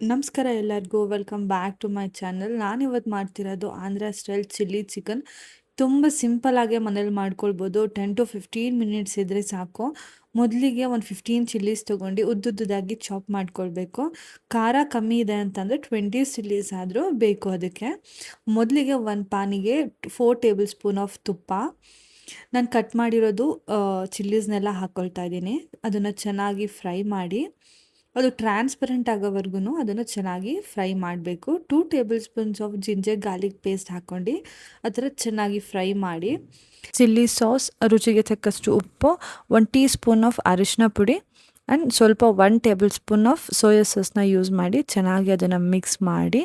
ನಮಸ್ಕಾರ ಎಲ್ಲರಿಗೂ welcome back to my channel. ನಾನಿವತ್ತು ಮಾಡ್ತಿರೋದು ಆಂಧ್ರ ಸ್ಟೈಲ್ ಚಿಲ್ಲಿ ಚಿಕನ್. ತುಂಬ ಸಿಂಪಲ್ಲಾಗೆ ಮನೇಲಿ ಮಾಡ್ಕೊಳ್ಬೋದು. 10 to 15 ಮಿನಿಟ್ಸ್ ಇದ್ದರೆ ಸಾಕು. ಮೊದಲಿಗೆ ಒಂದು 15 ಚಿಲ್ಲೀಸ್ ತೊಗೊಂಡು ಉದ್ದುದ್ದಾಗಿ ಚಾಪ್ ಮಾಡ್ಕೊಳ್ಬೇಕು. ಖಾರ ಕಮ್ಮಿ ಇದೆ ಅಂತಂದರೆ 20 ಚಿಲ್ಲೀಸ್ ಆದರೂ ಬೇಕು. ಅದಕ್ಕೆ ಮೊದಲಿಗೆ ಒಂದು ಪಾನಿಗೆ 4 ಟೇಬಲ್ ಸ್ಪೂನ್ ಆಫ್ ತುಪ್ಪ, ನಾನು ಕಟ್ ಮಾಡಿರೋದು ಚಿಲ್ಲೀಸ್ನೆಲ್ಲ ಹಾಕ್ಕೊಳ್ತಾ ಇದ್ದೀನಿ. ಅದನ್ನು ಚೆನ್ನಾಗಿ ಫ್ರೈ ಮಾಡಿ ಅದು ಟ್ರಾನ್ಸ್ಪರೆಂಟ್ ಆಗೋವರೆಗೂ ಅದನ್ನು ಚೆನ್ನಾಗಿ ಫ್ರೈ ಮಾಡಬೇಕು. 2 table spoons of ginger garlic paste ಹಾಕ್ಕೊಂಡು ಆ ಥರ ಚೆನ್ನಾಗಿ ಫ್ರೈ ಮಾಡಿ, ಚಿಲ್ಲಿ ಸಾಸ್, ರುಚಿಗೆ ತಕ್ಕಷ್ಟು ಉಪ್ಪು, 1 ಟೀ ಸ್ಪೂನ್ ಆಫ್ ಅರಿಶಿನ ಪುಡಿ ಆ್ಯಂಡ್ ಸ್ವಲ್ಪ 1 ಟೇಬಲ್ ಸ್ಪೂನ್ ಆಫ್ ಸೋಯಾ ಸಾಸ್ನ ಯೂಸ್ ಮಾಡಿ ಚೆನ್ನಾಗಿ ಅದನ್ನು ಮಿಕ್ಸ್ ಮಾಡಿ,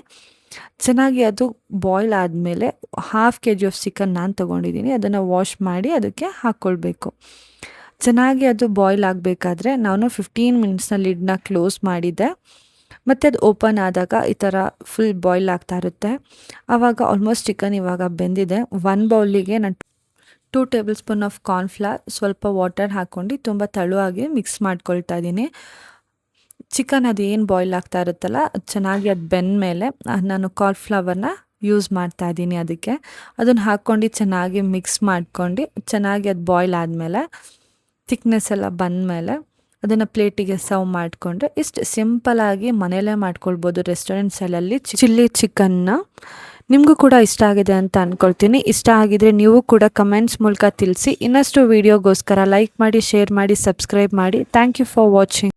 ಚೆನ್ನಾಗಿ ಅದು ಬಾಯ್ಲ್ ಆದಮೇಲೆ 1/2 kg ಆಫ್ ಚಿಕನ್ ನಾನು ತೊಗೊಂಡಿದ್ದೀನಿ. ಅದನ್ನು ವಾಶ್ ಮಾಡಿ ಅದಕ್ಕೆ ಹಾಕ್ಕೊಳ್ಬೇಕು. ಚೆನ್ನಾಗಿ ಅದು ಬಾಯ್ಲ್ ಆಗಬೇಕಾದ್ರೆ ನಾನು 15 ಮಿನಿಟ್ಸ್ನ ಲಿಡ್ನ ಕ್ಲೋಸ್ ಮಾಡಿದ್ದೆ. ಮತ್ತು ಅದು ಓಪನ್ ಆದಾಗ ಈ ಥರ ಫುಲ್ ಬಾಯ್ಲ್ ಆಗ್ತಾ ಇರುತ್ತೆ. ಆವಾಗ ಆಲ್ಮೋಸ್ಟ್ ಚಿಕನ್ ಇವಾಗ ಬೆಂದಿದೆ. 1 ಬೌಲಿಗೆ ನಾನು 2 ಟೇಬಲ್ ಸ್ಪೂನ್ ಆಫ್ ಕಾರ್ನ್ಫ್ಲವರ್, ಸ್ವಲ್ಪ ವಾಟರ್ ಹಾಕ್ಕೊಂಡು ತುಂಬ ತೆಳುವಾಗಿ ಮಿಕ್ಸ್ ಮಾಡ್ಕೊಳ್ತಾ ಇದ್ದೀನಿ. ಚಿಕನ್ ಅದು ಏನು ಬಾಯ್ಲ್ ಆಗ್ತಾ ಇರುತ್ತಲ್ಲ, ಅದು ಚೆನ್ನಾಗಿ ಅದು ಬೆಂದ ಮೇಲೆ ನಾನು ಕಾರ್ನ್ಫ್ಲವರ್ನ ಯೂಸ್ ಮಾಡ್ತಾ ಇದ್ದೀನಿ. ಅದಕ್ಕೆ ಅದನ್ನು ಹಾಕ್ಕೊಂಡು ಚೆನ್ನಾಗಿ ಮಿಕ್ಸ್ ಮಾಡ್ಕೊಂಡು ಚೆನ್ನಾಗಿ ಅದು ಬಾಯ್ಲ್ ಆದಮೇಲೆ ಥಿಕ್ನೆಸ್ ಎಲ್ಲ ಬಂದಮೇಲೆ ಅದನ್ನು ಪ್ಲೇಟಿಗೆ ಸರ್ವ್ ಮಾಡಿಕೊಂಡ್ರೆ ಇಷ್ಟು ಸಿಂಪಲಾಗಿ ಮನೆಯಲ್ಲೇ ಮಾಡ್ಕೊಳ್ಬೋದು ರೆಸ್ಟೋರೆಂಟ್ ಸ್ಟೈಲಲ್ಲಿ ಚಿಲ್ಲಿ ಚಿಕನ್ನ. ನಿಮಗೂ ಕೂಡ ಇಷ್ಟ ಆಗಿದೆ ಅಂತ ಅಂದ್ಕೊಳ್ತೀನಿ. ಇಷ್ಟ ಆಗಿದರೆ ನೀವು ಕೂಡ ಕಮೆಂಟ್ಸ್ ಮೂಲಕ ತಿಳಿಸಿ. ಇನ್ನಷ್ಟು ವೀಡಿಯೋಗೋಸ್ಕರ ಲೈಕ್ ಮಾಡಿ, ಶೇರ್ ಮಾಡಿ, ಸಬ್ಸ್ಕ್ರೈಬ್ ಮಾಡಿ. Thank you for watching.